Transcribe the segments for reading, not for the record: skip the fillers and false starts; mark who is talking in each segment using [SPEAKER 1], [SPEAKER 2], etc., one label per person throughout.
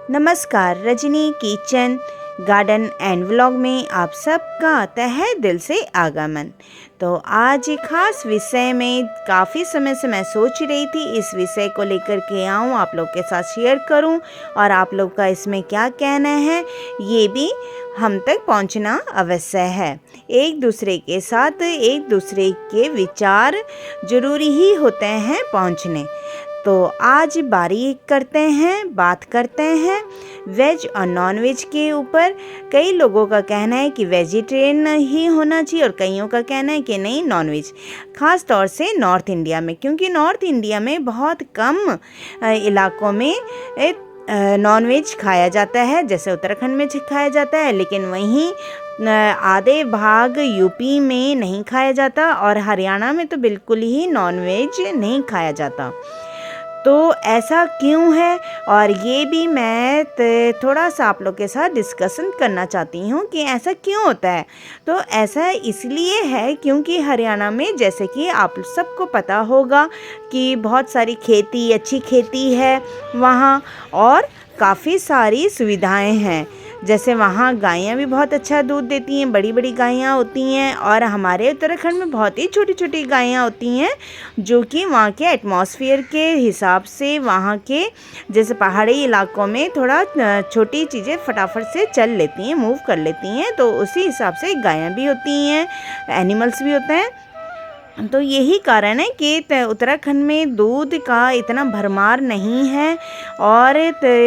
[SPEAKER 1] नमस्कार, Rajni kitchen garden and vlog में आप सबका तहे दिल से आगमन। तो आज एक ख़ास विषय में काफ़ी समय से मैं सोच रही थी इस विषय को लेकर के आऊँ, आप लोग के साथ शेयर करूँ और आप लोग का इसमें क्या कहना है ये भी हम तक पहुँचना अवश्य है। एक दूसरे के साथ एक दूसरे के विचार ज़रूरी ही होते हैं पहुँचने। तो आज बात करते हैं वेज और नॉन वेज के ऊपर। कई लोगों का कहना है कि वेजिटेरियन ही होना चाहिए और कईयों का कहना है कि नहीं, नॉन वेज। ख़ास तौर से नॉर्थ इंडिया में, क्योंकि नॉर्थ इंडिया में बहुत कम इलाकों में नॉन वेज खाया जाता है, जैसे उत्तराखंड में खाया जाता है, लेकिन वहीं आधे भाग यूपी में नहीं खाया जाता और हरियाणा में तो बिल्कुल ही नॉन वेज नहीं खाया जाता। तो ऐसा क्यों है, और ये भी मैं थोड़ा सा आप लोग के साथ डिस्कशन करना चाहती हूँ कि ऐसा क्यों होता है। तो ऐसा इसलिए है क्योंकि हरियाणा में, जैसे कि आप सबको पता होगा कि बहुत सारी खेती, अच्छी खेती है वहाँ और काफ़ी सारी सुविधाएं हैं। जैसे वहाँ गायें भी बहुत अच्छा दूध देती हैं, बड़ी बड़ी गायें होती हैं, और हमारे उत्तराखंड में बहुत ही छोटी छोटी गायें होती हैं जो कि वहाँ के एटमॉस्फेयर के हिसाब से, वहाँ के जैसे पहाड़ी इलाकों में थोड़ा छोटी चीज़ें फटाफट से चल लेती हैं, मूव कर लेती हैं, तो उसी हिसाब से गायें भी होती हैं, एनिमल्स भी होते हैं। तो यही कारण है कि उत्तराखंड में दूध का इतना भरमार नहीं है और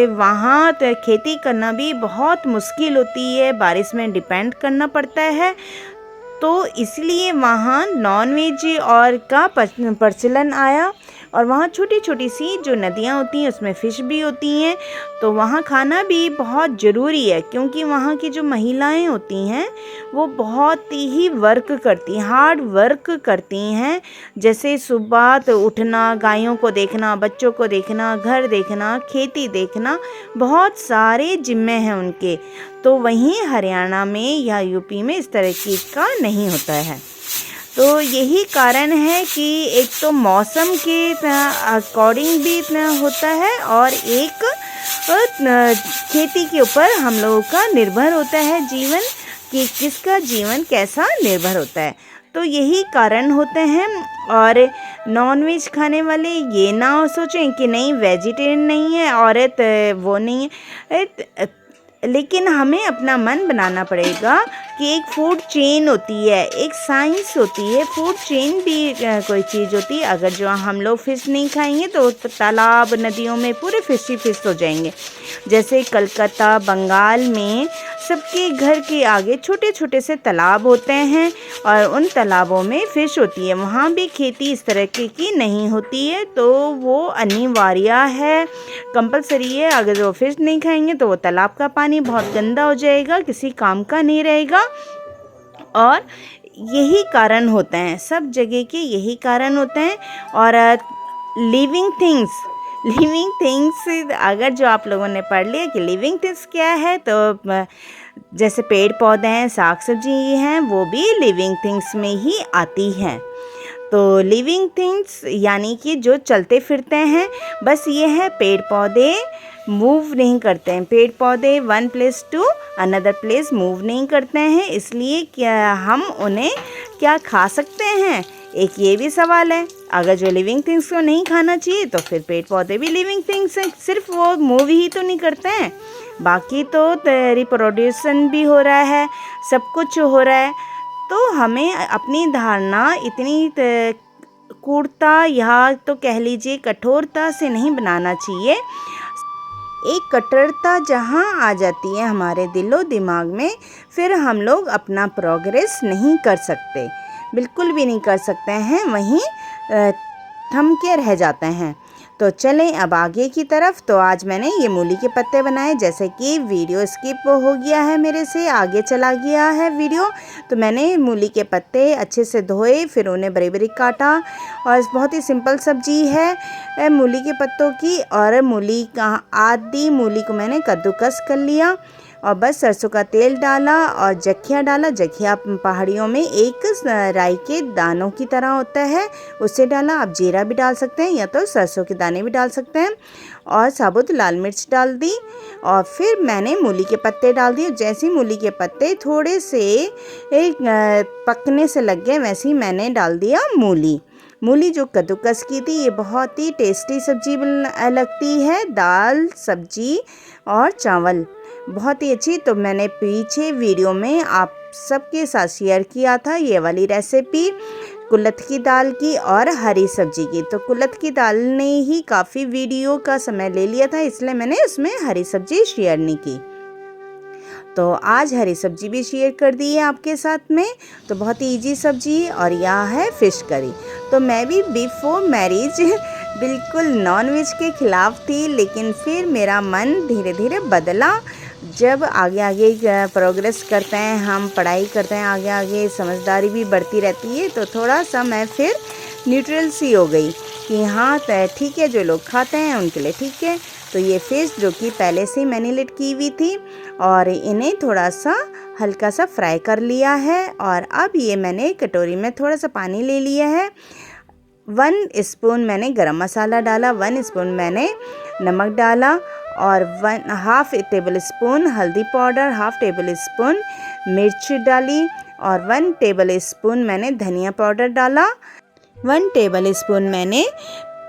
[SPEAKER 1] वहाँ खेती करना भी बहुत मुश्किल होती है, बारिश में डिपेंड करना पड़ता है। तो इसलिए वहाँ नॉन वेज और का प्रचलन आया, और वहाँ छोटी छोटी सी जो नदियाँ होती हैं उसमें फ़िश भी होती हैं, तो वहाँ खाना भी बहुत ज़रूरी है, क्योंकि वहाँ की जो महिलाएं होती हैं वो बहुत ही वर्क करती हैं, हार्ड वर्क करती हैं। जैसे सुबह तो उठना, गायों को देखना, बच्चों को देखना, घर देखना, खेती देखना, बहुत सारे जिम्मे हैं उनके। तो वहीं हरियाणा में या यूपी में इस तरह की का नहीं होता है। तो यही कारण है कि एक तो मौसम के अकॉर्डिंग भी इतना होता है, और एक खेती के ऊपर हम लोगों का निर्भर होता है जीवन, कि किसका जीवन कैसा निर्भर होता है। तो यही कारण होते हैं। और नॉन वेज खाने वाले ये ना सोचें कि नहीं, वेजिटेरियन नहीं है औरत, वो नहीं है, लेकिन हमें अपना मन बनाना पड़ेगा कि एक फूड चेन होती है, एक साइंस होती है, फूड चेन भी कोई चीज़ होती है। अगर जो हम लोग फ़िश नहीं खाएंगे तो तालाब, नदियों में पूरे फ़िश ही फ़िश हो जाएंगे। जैसे कलकत्ता, बंगाल में सबके घर के आगे छोटे छोटे से तालाब होते हैं और उन तालाबों में फ़िश होती है। वहाँ भी खेती इस तरह की नहीं होती है, तो वो अनिवार्य है, कंपलसरी है। अगर वो फ़िश नहीं खाएंगे तो वो तालाब का पानी बहुत गंदा हो जाएगा, किसी काम का नहीं रहेगा। और यही कारण होते हैं, सब जगह के यही कारण होते हैं। और लिविंग थिंग्स अगर जो आप लोगों ने पढ़ लिया कि लिविंग थिंग्स क्या है, तो जैसे पेड़ पौधे हैं, साग सब्जी हैं, वो भी लिविंग थिंग्स में ही आती हैं। तो लिविंग थिंग्स यानी कि जो चलते फिरते हैं, बस ये है, पेड़ पौधे मूव नहीं करते हैं, पेड़ पौधे one place to another place move नहीं करते हैं, इसलिए क्या हम उन्हें क्या खा सकते हैं, एक ये भी सवाल है। अगर जो लिविंग थिंग्स को नहीं खाना चाहिए तो फिर पेड़ पौधे भी लिविंग थिंग्स हैं, सिर्फ वो मूव ही तो नहीं करते हैं, बाकी तो रिप्रोड्यूसन भी हो रहा है, सब कुछ हो रहा है। तो हमें अपनी धारणा इतनी कूरता या तो कह लीजिए कठोरता से नहीं बनाना चाहिए। एक कट्टरता जहाँ आ जाती है हमारे दिलो दिमाग में, फिर हम लोग अपना प्रोग्रेस नहीं कर सकते, बिल्कुल भी नहीं कर सकते हैं, वहीं थम के रह जाते हैं। तो चलें अब आगे की तरफ। तो आज मैंने ये मूली के पत्ते बनाए, जैसे कि वीडियो स्किप हो गया है मेरे से, आगे चला गया है वीडियो। तो मैंने मूली के पत्ते अच्छे से धोए, फिर उन्हें बरीक बरीक काटा, और बहुत ही सिंपल सब्जी है मूली के पत्तों की। और मूली का आधी मूली को मैंने कद्दूकस कर लिया, और बस सरसों का तेल डाला और जखिया डाला। जखिया पहाड़ियों में एक राई के दानों की तरह होता है, उससे डाला। आप जीरा भी डाल सकते हैं या तो सरसों के दाने भी डाल सकते हैं। और साबुत लाल मिर्च डाल दी और फिर मैंने मूली के पत्ते डाल दिए। जैसे ही मूली के पत्ते थोड़े से पकने से लग गए वैसे ही मैंने डाल दिया मूली जो कद्दूकस की थी। ये बहुत ही टेस्टी सब्जी लगती है, दाल सब्जी और चावल बहुत ही अच्छी। तो मैंने पीछे वीडियो में आप सबके साथ शेयर किया था ये वाली रेसिपी कुल्थ की दाल की और हरी सब्जी की। तो कुल्थ की दाल ने ही काफ़ी वीडियो का समय ले लिया था, इसलिए मैंने उसमें हरी सब्जी शेयर नहीं की। तो आज हरी सब्जी भी शेयर कर दी है आपके साथ में। तो बहुत ही इजी सब्जी है। और यह है फ़िश करी। तो मैं भी बिफोर मैरिज बिल्कुल नॉनवेज के ख़िलाफ़ थी, लेकिन फिर मेरा मन धीरे धीरे बदला। जब आगे आगे प्रोग्रेस करते हैं, हम पढ़ाई करते हैं, आगे आगे समझदारी भी बढ़ती रहती है, तो थोड़ा सा मैं फिर न्यूट्रल सी हो गई कि हाँ ठीक है, जो लोग खाते हैं उनके लिए ठीक है। तो ये फ़िश जो कि पहले से मैरिनेट की हुई थी और इन्हें थोड़ा सा हल्का सा फ्राई कर लिया है। और अब ये मैंने कटोरी में थोड़ा सा पानी ले लिया है। 1 स्पून मैंने गरम मसाला डाला, 1 स्पून मैंने नमक डाला और 1/2 टेबल स्पून हल्दी पाउडर, 1/2 टेबल स्पून मिर्च डाली और 1 टेबल स्पून मैंने धनिया पाउडर डाला। 1 टेबल स्पून मैंने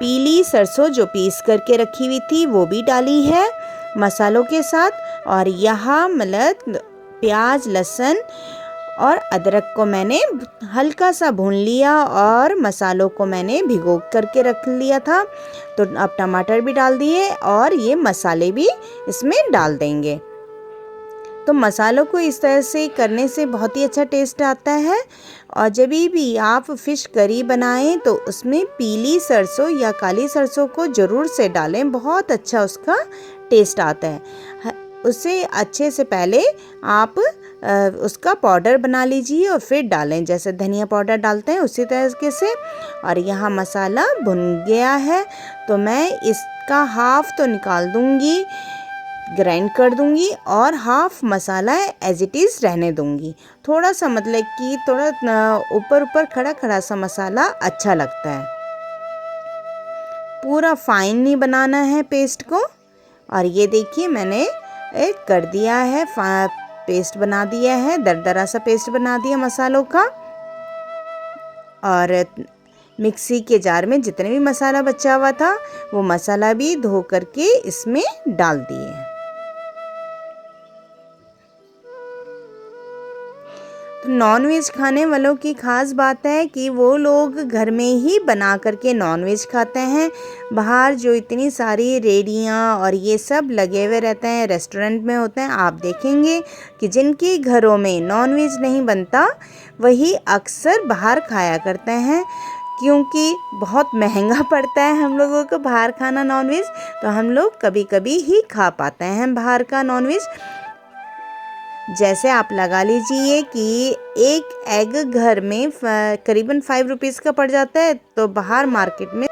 [SPEAKER 1] पीली सरसों जो पीस करके रखी हुई थी वो भी डाली है मसालों के साथ। और यहाँ मतलब प्याज लहसुन और अदरक को मैंने हल्का सा भून लिया और मसालों को मैंने भिगो करके रख लिया था। तो अब टमाटर भी डाल दिए और ये मसाले भी इसमें डाल देंगे। तो मसालों को इस तरह से करने से बहुत ही अच्छा टेस्ट आता है। और जब भी आप फ़िश करी बनाएं तो उसमें पीली सरसों या काली सरसों को ज़रूर से डालें, बहुत अच्छा उसका टेस्ट आता है। उससे अच्छे से पहले आप उसका पाउडर बना लीजिए और फिर डालें, जैसे धनिया पाउडर डालते हैं उसी तरीके से। और यहाँ मसाला भुन गया है तो मैं इसका हाफ़ तो निकाल दूँगी, ग्राइंड कर दूँगी और half masala as it is रहने दूँगी। थोड़ा सा मतलब कि थोड़ा ऊपर ऊपर खड़ा खड़ा सा मसाला अच्छा लगता है, पूरा फाइन नहीं बनाना है पेस्ट को। और ये देखिए मैंने कर दिया है, पेस्ट बना दिया है, दरदरा सा पेस्ट बना दिया मसालों का। और मिक्सी के जार में जितने भी मसाला बचा हुआ था वो मसाला भी धो करके इसमें डाल दिए। तो नॉनवेज खाने वालों की ख़ास बात है कि वो लोग घर में ही बना करके नॉनवेज खाते हैं। बाहर जो इतनी सारी रेडियाँ और ये सब लगे हुए रहते हैं, रेस्टोरेंट में होते हैं, आप देखेंगे कि जिनके घरों में नॉनवेज नहीं बनता वही अक्सर बाहर खाया करते हैं, क्योंकि बहुत महंगा पड़ता है हम लोगों को बाहर खाना नॉनवेज। तो हम लोग कभी कभी ही खा पाते हैं बाहर का नॉनवेज। जैसे आप लगा लीजिए कि एक एग घर में करीबन 5 रुपीज़ का पड़ जाता है, तो बाहर मार्केट में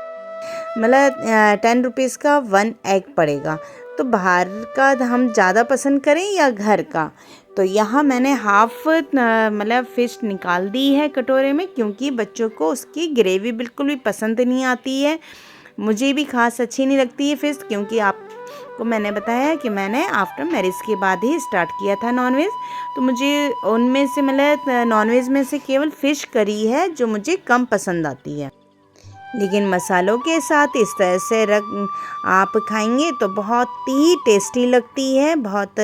[SPEAKER 1] मतलब 10 रुपीज़ का 1 एग पड़ेगा। तो बाहर का हम ज़्यादा पसंद करें या घर का। तो यहाँ मैंने हाफ़ मतलब फ़िश निकाल दी है कटोरे में, क्योंकि बच्चों को उसकी ग्रेवी बिल्कुल भी पसंद नहीं आती है। मुझे भी खास अच्छी नहीं लगती है फ़िश, क्योंकि आपको मैंने बताया कि मैंने आफ्टर मैरिज के बाद ही स्टार्ट किया था नॉनवेज। तो मुझे उनमें से मतलब नॉनवेज में से केवल फ़िश करी है जो मुझे कम पसंद आती है। लेकिन मसालों के साथ इस तरह से आप खाएंगे तो बहुत ही टेस्टी लगती है, बहुत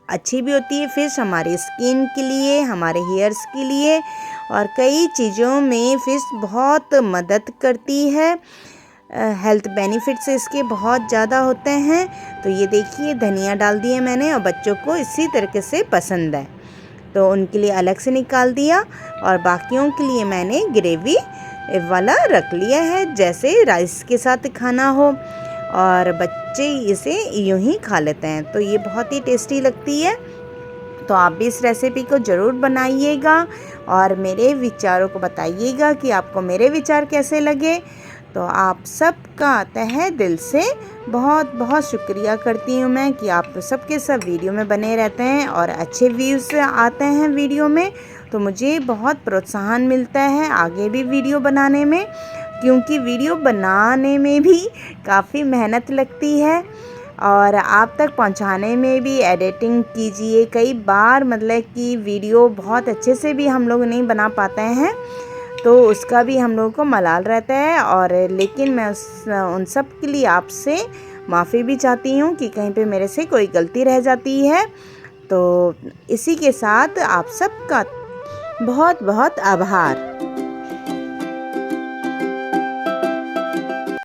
[SPEAKER 1] अच्छी भी होती है फ़िश हमारी स्किन के लिए, हमारे हेयर्स के लिए और कई चीज़ों में फ़िश बहुत मदद करती है। हेल्थ बेनिफिट्स इसके बहुत ज़्यादा होते हैं। तो ये देखिए धनिया डाल दिए मैंने और बच्चों को इसी तरीके से पसंद है तो उनके लिए अलग से निकाल दिया और बाकियों के लिए मैंने ग्रेवी वाला रख लिया है, जैसे राइस के साथ खाना हो और बच्चे इसे यूं ही खा लेते हैं। तो ये बहुत ही टेस्टी लगती है। तो आप भी इस रेसिपी को ज़रूर बनाइएगा और मेरे विचारों को बताइएगा कि आपको मेरे विचार कैसे लगे। तो आप सबका तहे दिल से बहुत बहुत शुक्रिया करती हूँ मैं कि आप सबके सब वीडियो में बने रहते हैं और अच्छे व्यूज़ आते हैं वीडियो में, तो मुझे बहुत प्रोत्साहन मिलता है आगे भी वीडियो बनाने में, क्योंकि वीडियो बनाने में भी काफ़ी मेहनत लगती है और आप तक पहुंचाने में भी एडिटिंग कीजिए। कई बार मतलब कि वीडियो बहुत अच्छे से भी हम लोग नहीं बना पाते हैं, तो उसका भी हम लोगों को मलाल रहता है। और लेकिन मैं उन सब के लिए आपसे माफ़ी भी चाहती हूँ कि कहीं पे मेरे से कोई गलती रह जाती है। तो इसी के साथ आप सबका बहुत बहुत आभार।